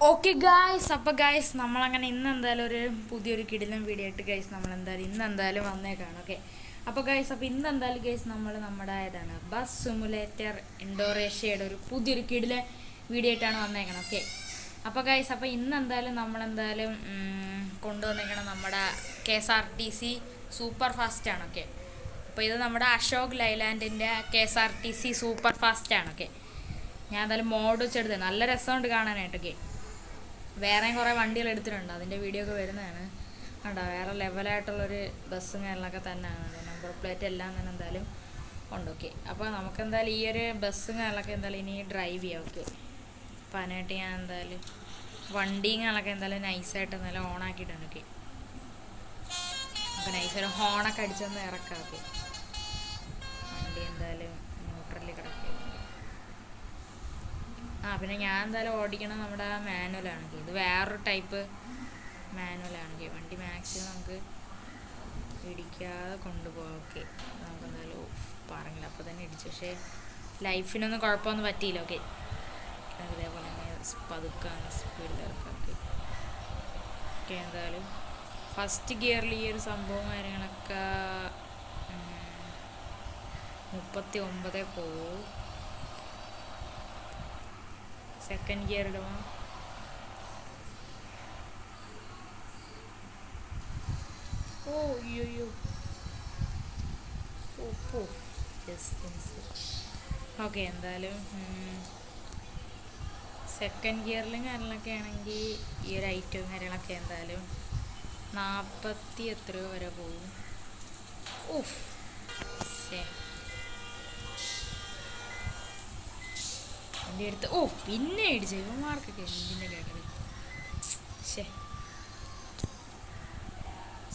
Okay guys, അപ്പോൾ guys നമ്മളങ്ങനെ ഇന്ന് എന്തായാലും ഒരു പുതിയൊരു കിടിലൻ വീഡിയോ ആയിട്ട് ഗൈസ് ഇന്ന് എന്തായാലും വന്നേക്കാണ്. ഓക്കെ, അപ്പോൾ ഗൈസ് ഇന്ന് എന്തായാലും ഗൈസ് നമ്മൾ നമ്മുടെ ഏതാണ് ബസ് സിമുലേറ്റർ ഇൻഡോറേഷ്യയുടെ ഒരു പുതിയൊരു കിടിലൻ വീഡിയോ ആയിട്ടാണ് വന്നേക്കണം. ഓക്കെ, അപ്പോൾ ഗൈസ് ഇന്ന് എന്തായാലും നമ്മളെന്തായാലും കൊണ്ടുവന്നേക്കണം നമ്മുടെ KSRTC സൂപ്പർ ഫാസ്റ്റ് ആണ്. ഓക്കെ, അപ്പോൾ ഇത് നമ്മുടെ അശോക് ലൈലാൻഡിൻ്റെ KSRTC സൂപ്പർ ഫാസ്റ്റ് ആണ്. ഓക്കെ, ഞാൻ എന്തായാലും മോഡ് വെച്ചെടുത്തത് നല്ല രസമുണ്ട് കാണാനായിട്ടൊക്കെ. വേറെയും കുറേ വണ്ടികൾ എടുത്തിട്ടുണ്ട്, അതിൻ്റെ വീഡിയോ ഒക്കെ വരുന്നതാണ്. കണ്ടോ, വേറെ ലെവലായിട്ടുള്ളൊരു ബസ്സും കാര്യങ്ങളൊക്കെ തന്നെയാണ്. നമ്പർ പ്ലേറ്റ് എല്ലാം തന്നെ എന്തായാലും ഉണ്ട്. ഓക്കെ, അപ്പോൾ നമുക്കെന്തായാലും ഈ ഒരു ബസ്സും കാര്യങ്ങളൊക്കെ എന്തായാലും ഇനി ഡ്രൈവ് ചെയ്യാം. ഓക്കെ, അപ്പോൾ അതിനായിട്ട് ഞാൻ എന്തായാലും വണ്ടിയും കാര്യങ്ങളൊക്കെ എന്തായാലും നൈസായിട്ട് എന്തായാലും ഓണാക്കിയിട്ടുണ്ട്. ഓക്കെ, അപ്പോൾ നൈസായിട്ട് ഹോണൊക്കെ അടിച്ചൊന്ന് ഇറക്കാം. ഓക്കെ, വണ്ടി എന്തായാലും ന്യൂട്രലിൽ കിടക്കുക. പിന്നെ ഞാൻ എന്തായാലും ഓടിക്കണം നമ്മുടെ മാനുവലാണ്. ഇത് വേറൊരു ടൈപ്പ് മാനുവലാണ്. വണ്ടി മാക്സിമം നമുക്ക് ഇടിക്കാതെ കൊണ്ടുപോകാം. ഓക്കെ, നമുക്ക് എന്തായാലും പറഞ്ഞില്ല അപ്പോൾ തന്നെ ഇടിച്ചു, പക്ഷേ ലൈഫിനൊന്നും കുഴപ്പമൊന്നും പറ്റിയില്ല. ഓക്കെ, ഇതേപോലെ തന്നെ പതുക്കാണ് സ്പീഡിൽ ഇറക്കാം. ഓക്കെ, എന്തായാലും ഫസ്റ്റ് ഗിയറിൽ ഈ ഒരു സംഭവം കാര്യങ്ങളൊക്കെ 39 പോവും. സെക്കൻഡ് ഗിയർ ഇടുക. അയ്യോ ഓക്കെ, എന്തായാലും സെക്കൻഡ് ഗിയറിലും കാര്യങ്ങളൊക്കെ ആണെങ്കിൽ ഈ ഒരു ഐറ്റവും കാര്യങ്ങളൊക്കെ എന്തായാലും 40 എത്രയോ വരെ പോകും. എൻ്റെ അടുത്ത് പിന്നെ ഇടിച്ചു ഇവന്മാർക്കൊക്കെ എന്തിൻ്റെ കേട്ടത്.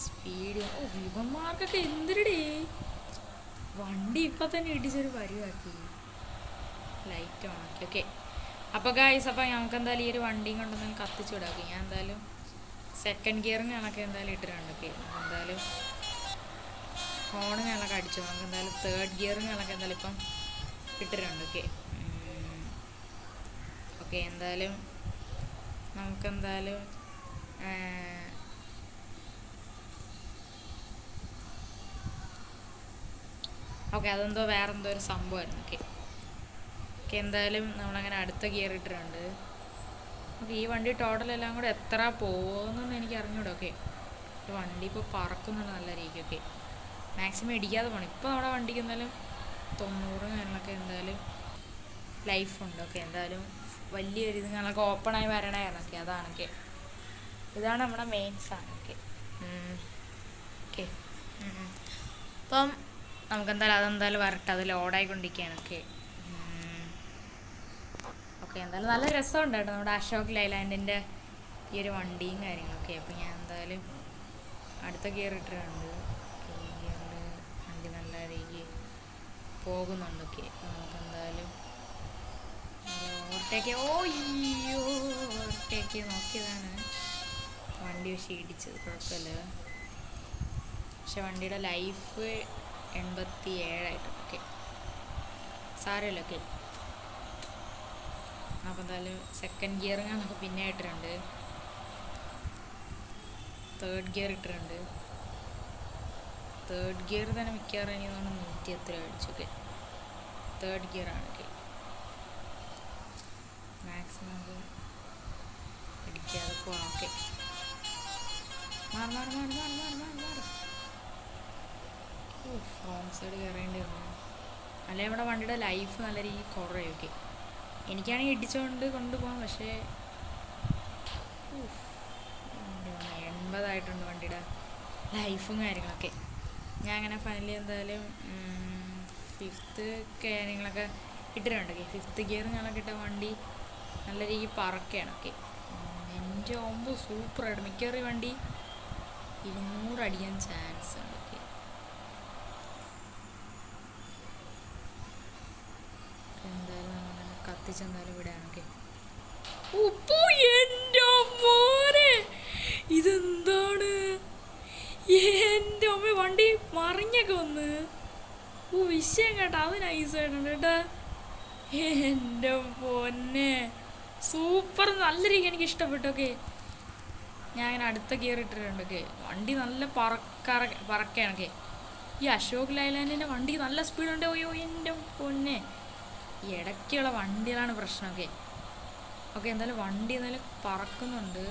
സ്പീഡ് ഇവന്മാർക്കൊക്കെ എന്തിനടേ വണ്ടി ഇപ്പം തന്നെ ഇടിച്ചൊരു പരിവാക്കി. ലൈറ്റ് ഓണാക്കി. ഓക്കെ, അപ്പോൾ ഗായ്സ് നമുക്ക് എന്തായാലും ഈ ഒരു വണ്ടിയും കൊണ്ടൊന്നും കത്തിച്ചു വിടാക്കി. ഞാൻ എന്തായാലും സെക്കൻഡ് ഗിയറും കണക്കെ എന്തായാലും ഇട്ടിട്ടുണ്ട്. ഓക്കെ, എന്തായാലും ഹോണും കണക്കെ അടിച്ചു. നമുക്ക് എന്തായാലും തേർഡ് ഗിയറും കണക്കെ എന്തായാലും ഇപ്പം ഇട്ടിട്ടുണ്ട്. ഓക്കെ ഓക്കെ, എന്തായാലും നമുക്കെന്തായാലും ഓക്കെ അതെന്തോ വേറെന്തോ ഒരു സംഭവമായിരുന്നു. ഓക്കെ ഓക്കെ, എന്തായാലും നമ്മളങ്ങനെ അടുത്ത ഗിയർ ഇട്ടിട്ടുണ്ട്. ഓക്കെ, ഈ വണ്ടി ടോട്ടലെല്ലാം കൂടെ എത്ര പോകുമെന്നൊന്നും എനിക്ക് അറിഞ്ഞൂടെ. ഓക്കെ, വണ്ടി ഇപ്പോൾ പറക്കുന്നുണ്ട് നല്ല രീതിക്ക്. ഓക്കെ, മാക്സിമം ഇടിക്കാതെ പോകണം. ഇപ്പോൾ നമ്മുടെ വണ്ടിക്ക് എന്തായാലും 90 കാര്യങ്ങളൊക്കെ എന്തായാലും ലൈഫുണ്ട്. ഓക്കെ, എന്തായാലും വലിയൊരു ഇത് ഞങ്ങൾക്ക് ഓപ്പണായി വരണമായിരുന്നു. ഓക്കെ, അതാണ്. ഓക്കെ, ഇതാണ് നമ്മുടെ മെയിൻ സാധനം. ഓക്കെ ഓക്കെ, അപ്പം നമുക്കെന്തായാലും അതെന്തായാലും വരട്ടെ, അത് ലോഡായിക്കൊണ്ടിരിക്കുകയാണ്. ഓക്കെ ഓക്കെ, എന്തായാലും നല്ല രസമുണ്ട് കേട്ടോ നമ്മുടെ അശോക് ലൈലാൻഡിൻ്റെ ഈ ഒരു വണ്ടിയും കാര്യങ്ങളൊക്കെ. അപ്പോൾ ഞാൻ എന്തായാലും അടുത്ത ഗിയർ ഇട്ടിട്ടുണ്ട്. ഗിയറിൽ വണ്ടി നല്ല രീതിക്ക് പോകുന്നുണ്ട്. ഓക്കെ, നമുക്കെന്തായാലും ഓവർടേക്ക് നോക്കിയതാണ് വണ്ടി, പക്ഷേ ഇടിച്ചത് കുഴപ്പമില്ല. പക്ഷെ വണ്ടിയുടെ ലൈഫ് 87 ഓക്കെ സാരമില്ല. ഓക്കെ, അപ്പോൾ എന്തായാലും സെക്കൻഡ് ഗിയറും നമുക്ക് പിന്നെ ഇട്ടിട്ടുണ്ട്. തേർഡ് ഗിയർ ഇട്ടിട്ടുണ്ട്. തേർഡ് ഗിയർ തന്നെ മിക്കവാറും എനിക്ക് തോന്നുന്നു 100 എത്ര അടിച്ചൊക്കെ തേർഡ് ഗിയറാണ്. ഓക്കെ, മാക്സിമം അത് ഇടിക്കാതെ പോകാം. ഓക്കെ, മാറി റോങ് സൈഡ് കയറേണ്ടി വന്നു, അല്ലെങ്കിൽ നമ്മുടെ വണ്ടിയുടെ ലൈഫ് നല്ല രീതിയിൽ കുറയും. ഓക്കെ, എനിക്കാണെങ്കിൽ ഇടിച്ചുകൊണ്ട് കൊണ്ടുപോകാം, പക്ഷേ 80 ആയിട്ടുണ്ട് വണ്ടിയുടെ ലൈഫും കാര്യങ്ങളൊക്കെ. ഞാൻ അങ്ങനെ ഫൈനലി എന്തായാലും 5th കാര്യങ്ങളൊക്കെ ഇട്ടിട്ടുണ്ട്. ഓക്കെ, 5th ഗിയർ ഞങ്ങളൊക്കെ ഇട്ട വണ്ടി നല്ല രീതിയിൽ പറക്കുകയാണ്. ഓക്കെ, എൻ്റെ സൂപ്പറായിട്ട് മിക്കവാറും വണ്ടി 200 അടിക്കാൻ ചാൻസ് ഉണ്ട്. ഓക്കെ, എന്തായാലും നമ്മളങ്ങനെ കത്തിച്ചെന്തായാലും ഇവിടെയാണ്. ഓക്കെ, എൻ്റെ മോനെ ഇതെന്താണ്, എൻ്റെ അമ്മ വണ്ടി മറിഞ്ഞൊക്കെ വന്ന് വിഷയം കേട്ടോ. അത് നൈസായിട്ടുണ്ട് കേട്ടോ. എൻ്റെ പൊന്നെ സൂപ്പർ, നല്ല രീതി എനിക്ക് ഇഷ്ടപ്പെട്ടു. ഓക്കെ, ഞാൻ അങ്ങനെ അടുത്ത ഗിയർ ഇട്ടിട്ടുണ്ട്. ഓക്കെ, വണ്ടി നല്ല പറക്കുകയാണ്. ഓക്കെ, ഈ അശോക് ലൈലാൻഡിൻ്റെ വണ്ടി നല്ല സ്പീഡുണ്ട്. അയ്യോ എൻ്റെ പൊന്നെ, ഈ ഇടയ്ക്കുള്ള വണ്ടികളാണ് പ്രശ്നം. ഓക്കെ ഓക്കെ, എന്തായാലും വണ്ടി എന്തായാലും പറക്കുന്നുണ്ട്.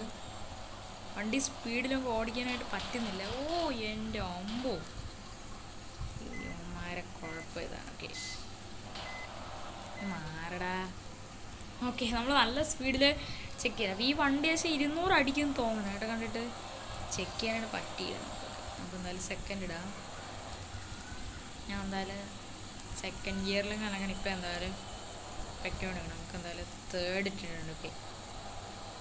വണ്ടി സ്പീഡിലൊക്കെ ഓടിക്കാനായിട്ട് പറ്റുന്നില്ല. ഓ എൻ്റെ അമ്പോ, മാരെ കുഴപ്പം ഇതാണ്. ഓക്കെ, മാറടാ. ഓക്കെ, നമ്മൾ നല്ല സ്പീഡിൽ ചെക്ക് ചെയ്യാം. അപ്പോൾ ഈ വണ്ടി പക്ഷേ 200 അടിക്കുമെന്ന് തോന്നുന്നു കേട്ടോ. കണ്ടിട്ട് ചെക്ക് ചെയ്യാനായിട്ട് പറ്റിയില്ല. നമുക്ക് എന്തായാലും സെക്കൻഡ് ഇടാം. ഞാൻ എന്തായാലും സെക്കൻഡ് ഗിയറിലും കണക്കണം. ഇപ്പോൾ എന്തായാലും വെക്കോണ്ടിരിക്കണം. നമുക്ക് എന്തായാലും തേർഡ് ഇട്ടിട്ടുണ്ട്. ഓക്കെ,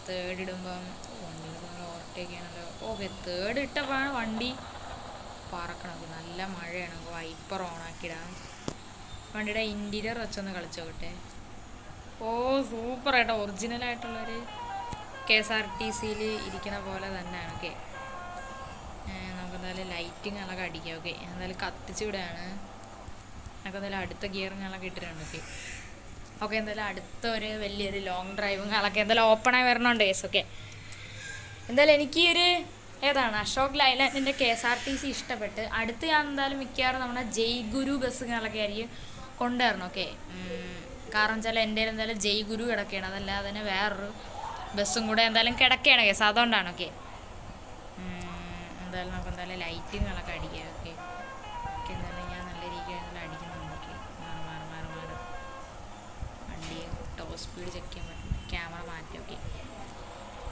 തേർഡ് ഇടുമ്പം വണ്ടികൾ നമ്മൾ ഓവർടേക്ക് ചെയ്യണമല്ലോ. ഓക്കെ, തേർഡ് ഇട്ടപ്പോഴാണ് വണ്ടി പറക്കണം. നല്ല മഴയാണ്. നമുക്ക് വൈപ്പർ ഓണാക്കിയിടാം. വണ്ടിയുടെ ഇൻറ്റീരിയർ വെച്ചൊന്ന് കളിച്ചു നോക്കട്ടെ. ഓ സൂപ്പറായിട്ടോ, ഒറിജിനലായിട്ടുള്ളൊരു KSRTCയിൽ ഇരിക്കുന്ന പോലെ തന്നെയാണ്. ഓക്കെ, നമുക്ക് എന്തായാലും ലൈറ്റിങ്ങെല്ലാം അടിക്കാം. ഓക്കെ, എന്തായാലും കത്തിച്ച് വിടുകയാണ്. നമുക്ക് എന്തായാലും അടുത്ത ഗിയറിങ്ങെല്ലാം ഇട്ടിട്ടുണ്ട്. ഓക്കെ ഓക്കെ, എന്തായാലും അടുത്ത ഒരു വലിയൊരു ലോങ് ഡ്രൈവിങ്ങുകളൊക്കെ എന്തായാലും ഓപ്പണായി വരണുണ്ട് കേസ്. ഓക്കെ, എന്തായാലും എനിക്ക് ഒരു ഏതാണ് അശോക് ലൈലാൻഡിൻ്റെ KSRTC ഇഷ്ടപ്പെട്ട്. അടുത്ത് ഞാൻ എന്തായാലും മിക്കവാറും നമ്മുടെ ജയ്ഗുരു ബസ്സുകളൊക്കെ ആയിരിക്കും കൊണ്ടുവരണം. ഓക്കെ, കാരണം വെച്ചാൽ എൻ്റെ എന്തായാലും ജയ്ഗുരു കിടക്കുകയാണ്. അതല്ലാതെ തന്നെ വേറൊരു ബസ്സും കൂടെ എന്തായാലും കിടക്കുകയാണ് കേസ്, അതുകൊണ്ടാണ്. ഓക്കെ, എന്തായാലും നമുക്ക് എന്തായാലും ലൈറ്റിങ്ങുകളൊക്കെ അടിക്കാം. ഓക്കെ ഓക്കെ, എന്തായാലും ഞാൻ നല്ല രീതിയിൽ അടിക്കുന്നുണ്ട്. ഓക്കെ, മാറി വണ്ടി ടോപ്പ് സ്പീഡ് ചെക്ക് ചെയ്യാൻ പറ്റും. ക്യാമറ മാറ്റി. ഓക്കെ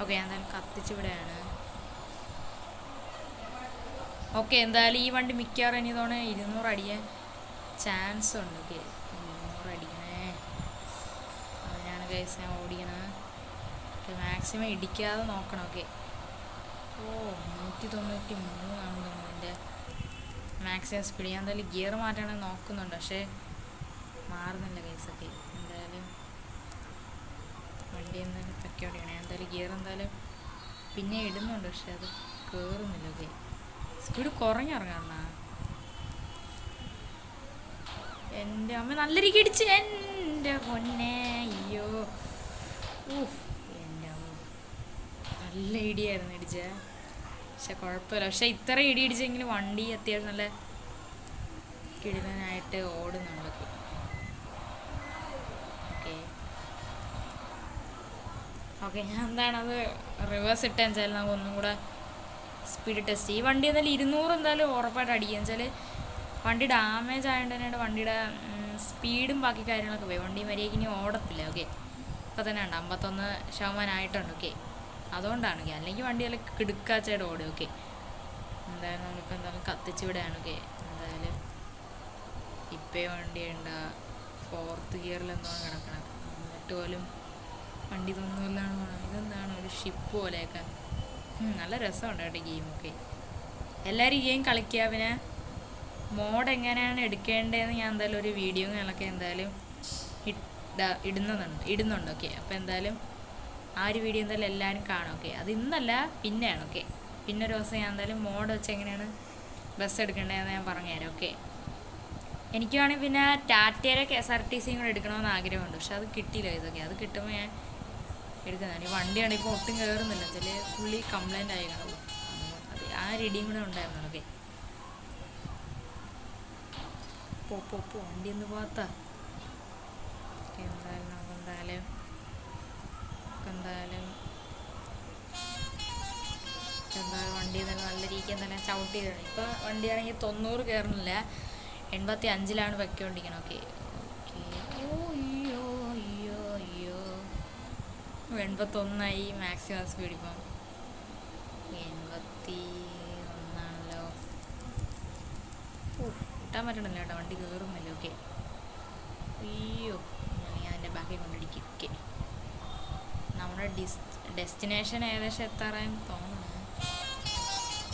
ഓക്കെ, ഞാൻ എന്തായാലും കത്തിച്ച് വിടുകയാണ്. ഓക്കെ, എന്തായാലും ഈ വണ്ടി മിക്കവാറും ഇനി തോന്നുന്നു 200 അടിക്കാൻ ചാൻസ് ഉണ്ട്. ഓക്കെ, 200 അടിക്കണേ, അതിനാണ് കേസ് ഞാൻ ഓടിക്കണത്. ഓക്കെ, മാക്സിമം ഇടിക്കാതെ നോക്കണം. ഓക്കെ, ഓ 193 ആണെന്ന് തോന്നുന്നു എൻ്റെ മാക്സിമം സ്പീഡ്. ഞാൻ എന്തായാലും ഗിയർ മാറ്റാണെങ്കിൽ നോക്കുന്നുണ്ട്, പക്ഷേ മാറുന്നില്ല കേസ്. ഓക്കെ, എന്തായാലും വണ്ടി എന്തായാലും തക്കോടെയാണ്. ഞാൻ എന്തായാലും ഗിയർ എന്തായാലും പിന്നെ ഇടുന്നുണ്ട്, പക്ഷെ അത് കയറുന്നില്ല. ഓക്കെ, സ്പീഡ് കുറഞ്ഞിറങ്ങാറുണ്ടാ. എൻ്റെ അമ്മ നല്ല രീതി ഇടിച്ച്, എൻ്റെ പൊന്നെ, അയ്യോ എൻ്റെ അമ്മ നല്ല ഇടിയായിരുന്നു ഇടിച്ചേ. പക്ഷെ കുഴപ്പമില്ല. പക്ഷെ ഇത്ര ഇടി ഇടിച്ചെങ്കിലും വണ്ടി അത്യാവശ്യം നല്ല കിടിലനായിട്ട് ഓടുന്നുണ്ട്. ഓക്കെ ഓക്കെ, ഞാൻ എന്താണത് റിവേഴ്സ് ഇട്ടെന്ന് വെച്ചാൽ നമുക്ക് ഒന്നും കൂടെ സ്പീഡ് ടെസ്റ്റ്. ഈ വണ്ടി എന്തായാലും 200 എന്തായാലും ഉറപ്പായിട്ട് അടിക്കുക. വെച്ചാൽ വണ്ടി ഡാമേജ് ആയതുകൊണ്ട് തന്നെയാണ് വണ്ടിയുടെ സ്പീഡും ബാക്കി കാര്യങ്ങളൊക്കെ പോയി. വണ്ടി മര്യാദയ്ക്ക് ഇനി ഓടത്തില്ല. ഓക്കെ, ഇപ്പോൾ തന്നെ ഉണ്ട് 51% ആയിട്ടുണ്ട്. ഓക്കെ, അതുകൊണ്ടാണ്. ഓക്കെ, അല്ലെങ്കിൽ വണ്ടിയെല്ലാം കിടുക്കാച്ചായിട്ട് ഓടും. ഓക്കെ, എന്തായാലും നമ്മളിപ്പോൾ എന്തായാലും കത്തിച്ച് വിടുകയാണ്. ഓക്കെ, എന്തായാലും ഇപ്പേ വണ്ടി ഉണ്ട് 4th ഗിയറിൽ എന്താണ് കിടക്കണം. എന്നിട്ട് പോലും വണ്ടി ഇതൊന്നുമല്ലാണ്. ഇതെന്താണ് ഒരു ഷിപ്പ് പോലെയൊക്കെ. നല്ല രസമുണ്ട് കേട്ടോ ഗെയിമൊക്കെ. എല്ലാവരും ഗെയിം കളിക്കുക. പിന്നെ മോഡ് എങ്ങനെയാണ് എടുക്കേണ്ടതെന്ന് ഞാൻ എന്തായാലും ഒരു വീഡിയോകളൊക്കെ എന്തായാലും ഇടുന്നുണ്ട്. ഓക്കെ, അപ്പോൾ എന്തായാലും ആ ഒരു വീഡിയോ എന്തായാലും എല്ലാവരും കാണും. ഓക്കെ, അത് ഇന്നല്ല പിന്നെയാണ്. ഓക്കെ, പിന്നെ ഒരു ദിവസം ഞാൻ എന്തായാലും മോഡ് വെച്ച് എങ്ങനെയാണ് ബസ് എടുക്കേണ്ടതെന്ന് ഞാൻ പറഞ്ഞുതരാം. ഓക്കെ, എനിക്കാണെങ്കിൽ പിന്നെ ടാറ്റയുടെ KSRTCയും കൂടെ എടുക്കണമെന്ന് ആഗ്രഹമുണ്ട്, പക്ഷെ അത് കിട്ടിയില്ല. ഇതൊക്കെ അത് കിട്ടുമ്പോൾ ഞാൻ എടുക്കുന്നതാണ്. ഈ വണ്ടിയാണ് ഇപ്പോൾ ഒട്ടും കയറുന്നില്ല. ചില ഫുള്ളി കംപ്ലൈൻ്റ് ആയിക്കണം. അത് ആ റെഡിയും കൂടെ ഉണ്ടായിരുന്നു. ഓക്കെ, പോ വണ്ടി ഒന്ന് പോത്താ. എന്തായാലും നമുക്ക് എന്തായാലും വണ്ടി തന്നെ നല്ല രീതിക്ക് എന്തായാലും ചവിട്ട് ചെയ്തതാണ്. ഇപ്പോൾ വണ്ടിയാണെങ്കിൽ 90 കയറുന്നില്ല, 85-ലാണ് വെക്കൊണ്ടിരിക്കണം. ഓക്കെ ഓക്കെ, അയ്യോ 81 മാക്സിമം സ്പീഡ്. ഇപ്പം 81 കിട്ടാൻ പറ്റണില്ല കേട്ടോ, വണ്ടി കയറുന്നില്ല. ഓക്കെ, അയ്യോ ഞാൻ എൻ്റെ ബാക്കിൽ കൊണ്ടിടിക്കും. ഓക്കെ, നമ്മുടെ ഡെസ്റ്റിനേഷൻ ഏകദേശം എത്താറായെന്ന് തോന്നുന്നു.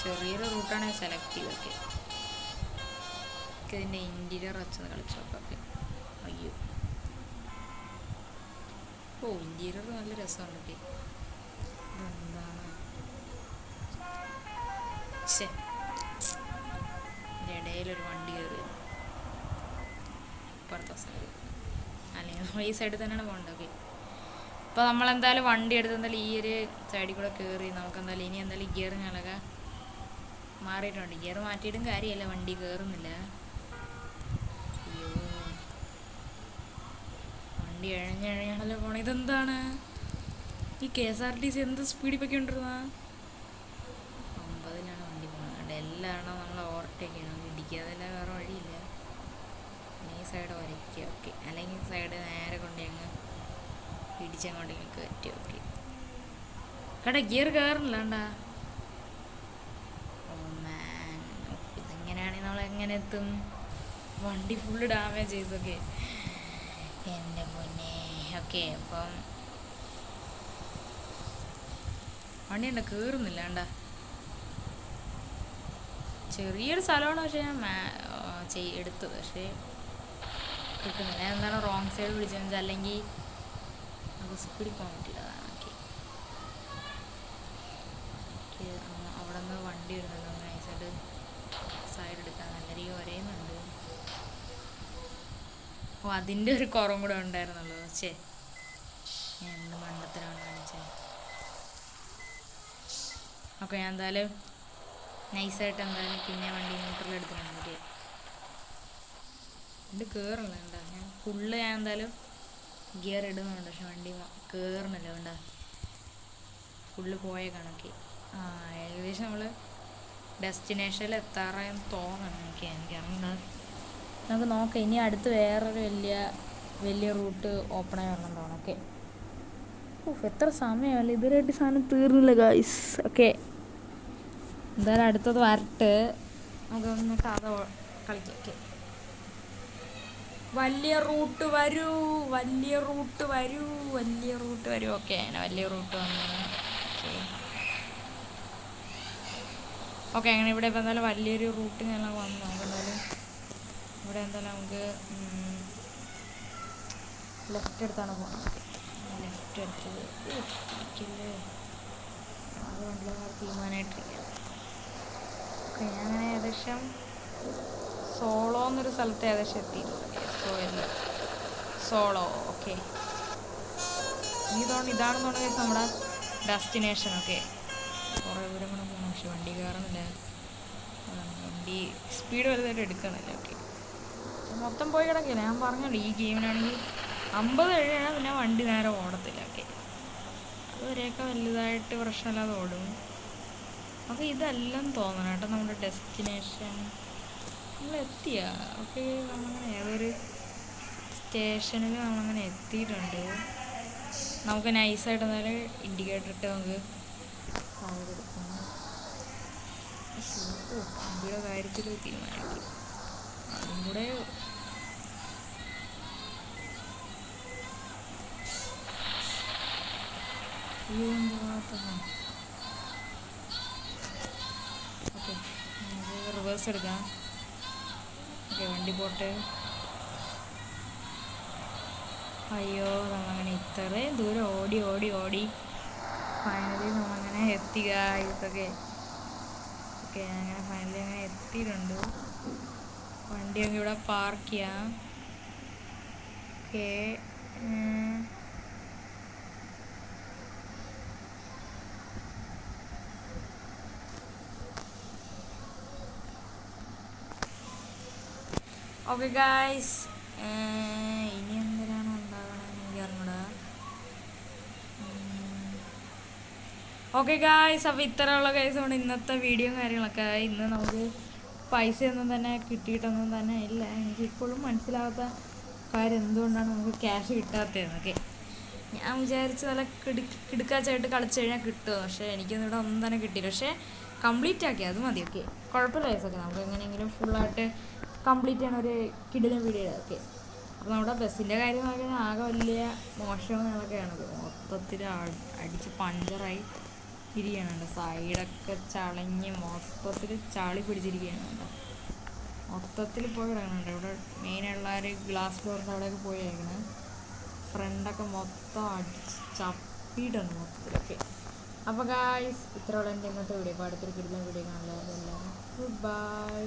ചെറിയൊരു റൂട്ടാണ് സെലക്ട് ചെയ്തത്. ഓക്കെ, ഇതിൻ്റെ ഇൻറ്റീരിയർ വെച്ചത് കളിച്ചു നോക്കാം. ഓക്കെ, അയ്യോ ഓ ഇൻറ്റീരിയർ നല്ല രസമുണ്ട്. ഓക്കെ, ഇതെന്താണ് ശേ, ഇതിൻ്റെ ഇടയിലൊരു വണ്ടി കയറി ഇപ്പുറത്തെ സൈഡ്, അല്ലെങ്കിൽ നമ്മൾ ഈ സൈഡിൽ തന്നെയാണ് പോകേണ്ടത്. ഓക്കെ, അപ്പോൾ നമ്മളെന്തായാലും വണ്ടി എടുത്ത് എന്തായാലും ഈ ഒരു സൈഡിൽ കൂടെ കയറി നമുക്ക് എന്തായാലും ഇനി എന്തായാലും ഗിയറിങ്ങളൊക്കെ മാറിയിട്ടുണ്ട്. ഗിയർ മാറ്റിയിട്ടും കാര്യമല്ല, വണ്ടി കയറുന്നില്ല. അയ്യോ, വണ്ടി ഇഴഞ്ഞാണല്ലോ പോണേ. ഇതെന്താണ് ഈ KSRTC എന്ത് സ്പീഡിൽ പൊയ്ക്കൊണ്ടിരുന്ന? 50-ലാണ് വണ്ടി പോകുന്നത്. എല്ലാവരും നമ്മൾ ഓവർടേക്ക് ചെയ്യണം, ഇടിക്കാതെല്ലാം വേറെ വഴിയില്ല. ഈ സൈഡ് വരയ്ക്കുക, ഓക്കെ. അല്ലെങ്കിൽ സൈഡ് നേരെ കൊണ്ട് അങ്ങ് ഇടിച്ചങ്ങോട്ടേക്ക് കയറ്റി, ഓക്കെ. കട ഗിയർ കയറില്ലാണ്ടാ. ഓ മാൻ, ഇതെങ്ങനെയാണെങ്കിൽ നമ്മൾ എങ്ങനെ എത്തും? വണ്ടി ഫുള്ള് ഡാമേജ് ചെയ്തൊക്കെ എൻ്റെ പൊന്നെ. ഓക്കെ, അപ്പം വണ്ടി ഉണ്ടോ കയറുന്നില്ല കണ്ടാ. ചെറിയൊരു സ്ഥലമാണ്, പക്ഷെ ഞാൻ എടുത്തത്, പക്ഷേ കിട്ടുന്നില്ല. ഞാൻ എന്താണ് റോങ് സൈഡ് പിടിച്ചത്, അല്ലെങ്കിൽ അത് സ്പീഡിൽ പോകാൻ പറ്റില്ല. അതാണ് അവിടെ നിന്ന് വണ്ടി വരുന്നുണ്ട്, നൈസായിട്ട് സൈഡ് എടുക്കാൻ നല്ല രീതിയിൽ വരയുന്നുണ്ട്. ഓ, അതിൻ്റെ ഒരു കുറവും കൂടെ ഉണ്ടായിരുന്നുള്ളൂ. ചേ, ഞാൻ എന്ത് മണ്ടത്തിലാണ് കാണിച്ചത്. ഓക്കെ, ഞാൻ എന്തായാലും നൈസായിട്ട് എന്തായാലും പിന്നെ വണ്ടി ന്യൂട്രലെടുത്തിട്ടുണ്ട്. ഇത് കയറില്ല കണ്ടാ. ഞാൻ ഫുള്ള് ഞാൻ എന്തായാലും ഗിയർ ഇടുന്നുണ്ട്, പക്ഷെ വണ്ടി കയറണില്ല കണ്ടാ. ഫുള്ള് പോയ കണക്ക്. ഏകദേശം നമ്മൾ ഡെസ്റ്റിനേഷനിൽ എത്താറായെന്ന് തോന്നണം എനിക്കറിയണ്ട. നമുക്ക് നോക്കാം. ഇനി അടുത്ത് വേറൊരു വലിയ റൂട്ട് ഓപ്പണായി വരണമെന്നാണ്. ഓക്കെ, എത്ര സമയമല്ല ഇതുവരെയായിട്ട് സാധനം തീർന്നില്ല ഗായ്സ്. ഓക്കെ, എന്തായാലും അടുത്തത് വരട്ട്, അതൊന്ന് കഥ കളിക്കാം. ഓക്കെ, വലിയ റൂട്ട് വരൂ. ഓക്കെ, അങ്ങനെ വലിയ റൂട്ട് വന്നു. ഓക്കെ, അങ്ങനെ ഇവിടെ ഇപ്പം എന്തായാലും വലിയൊരു റൂട്ട് ഞങ്ങൾ വന്നു. നമുക്ക് എന്തായാലും ഇവിടെ എന്തായാലും നമുക്ക് ലെഫ്റ്റ് എടുത്താണ് പോകുന്നത്. ലെഫ്റ്റ് എടുത്തത് അത് വണ്ടിയിലെ തീരുമാനമായിട്ടിരിക്കുക. ഓക്കെ, ഞാൻ അങ്ങനെ ഏകദേശം സോളോ എന്നൊരു സ്ഥലത്ത് ഏകദേശം എത്തിയിട്ടുണ്ട്. സോളോ. ഓക്കെ, ഇതാണെന്നുണ്ടെങ്കിൽ നമ്മുടെ ഡെസ്റ്റിനേഷൻ. ഓക്കെ, കുറേ ദൂരം കൂടെ പോകണം, പക്ഷെ വണ്ടി കയറുന്നില്ല. വണ്ടി സ്പീഡ് വലുതായിട്ട് എടുക്കുന്നില്ല. ഓക്കെ, മൊത്തം പോയി കിടക്കില്ല. ഞാൻ പറഞ്ഞല്ലോ, ഈ ഗെയിമിനാണെങ്കിൽ 50 കഴിഞ്ഞാൽ പിന്നെ വണ്ടി നേരെ ഓടത്തില്ല. ഓക്കെ, അതുവരെയൊക്കെ വലുതായിട്ട് പ്രശ്നമില്ലാതെ ഓടും. ഓക്കെ, ഇതെല്ലാം തോന്നണം കേട്ടോ നമ്മുടെ ഡെസ്റ്റിനേഷൻ. നമ്മൾ എത്തിയ ഓക്കെ, നമ്മളങ്ങനെ ഏതൊരു സ്റ്റേഷനിൽ നമ്മളങ്ങനെ എത്തിയിട്ടുണ്ട്. നമുക്ക് നൈസായിട്ട് എന്തായാലും ഇൻഡിക്കേറ്റർ ഇട്ട് നമുക്ക് സൈഡ് എടുക്കണം. വണ്ടിയുടെ കാര്യത്തിൽ തീരുമാനിക്കും. അതും കൂടെ ഓക്കെ, നമുക്ക് റിവേഴ്സ് എടുക്കാം. ഓക്കെ, വണ്ടി പോട്ടെ. അയ്യോ, നമ്മളങ്ങനെ ഇത്രയും ദൂരം ഓടി ഫൈനലി നമ്മളങ്ങനെ എത്തിയ ഇതൊക്കെ. ഓക്കെ, അങ്ങനെ ഫൈനലി അങ്ങനെ എത്തിയിട്ടുണ്ട്. വണ്ടി അങ്ങ് ഇവിടെ പാർക്ക് ചെയ്യാം. ഓക്കെ, ഓക്കെ ഗായ്സ്, ഇനി എന്തിനാണ് ഉണ്ടാകണമെന്ന് എനിക്ക് അറിഞ്ഞൂടാ. ഓക്കെ ഗായ്സ്, അപ്പോൾ ഇത്രയുള്ള ഗായ്സ് കൊണ്ട് ഇന്നത്തെ വീഡിയോയും കാര്യങ്ങളൊക്കെ. ഇന്ന് നമുക്ക് പൈസയൊന്നും തന്നെ കിട്ടിയിട്ടൊന്നും തന്നെ ഇല്ല. എനിക്കിപ്പോഴും മനസ്സിലാവാത്ത കാര്യം എന്തുകൊണ്ടാണ് നമുക്ക് ക്യാഷ് കിട്ടാത്തതെന്നൊക്കെ. ഞാൻ വിചാരിച്ച് നല്ല കിടുക്കാച്ചായിട്ട് കളിച്ചു കഴിഞ്ഞാൽ കിട്ടുമോ, പക്ഷേ എനിക്കൊന്നും ഇവിടെ ഒന്നും തന്നെ കിട്ടിയില്ല. പക്ഷേ കംപ്ലീറ്റ് ആക്കി, അത് മതി. ഓക്കെ, കുഴപ്പമില്ല ഗൈസൊക്കെ, നമുക്ക് എങ്ങനെയെങ്കിലും ഫുള്ളായിട്ട് കംപ്ലീറ്റ് ചെയ്യണ ഒരു കിടിലൻ വീഡിയോ. ഓക്കെ, അപ്പോൾ നമ്മുടെ ബസ്സിൻ്റെ കാര്യം നോക്കിയാൽ ആകെ വലിയ മോശങ്ങളൊക്കെയാണത്. മൊത്തത്തിൽ അടിച്ച് പഞ്ചറായി ഇരിക്കുകയാണ്. സൈഡൊക്കെ ചളഞ്ഞ് മൊത്തത്തിൽ ചളി പിടിച്ചിരിക്കുകയാണ് കേട്ടോ. മൊത്തത്തിൽ പോയി കിടക്കുന്നുണ്ട്. ഇവിടെ മെയിനുള്ള ഒരു ഗ്ലാസ് ഡോറിൻ്റെ അവിടെയൊക്കെ പോയി കിടക്കണം. ഫ്രണ്ടൊക്കെ മൊത്തം അടിച്ച് ചപ്പിയിട്ടുണ്ട് മൊത്തത്തിലൊക്കെ. അപ്പോൾ ഗായ്സ്, ഇത്രയുള്ള എൻ്റെ ഇന്നത്തെ വീഡിയോ. അപ്പോൾ അടുത്തൊരു കിടിലൻ വീഡിയോ കാണാൻ എല്ലാവരും ഗുഡ് ബൈ.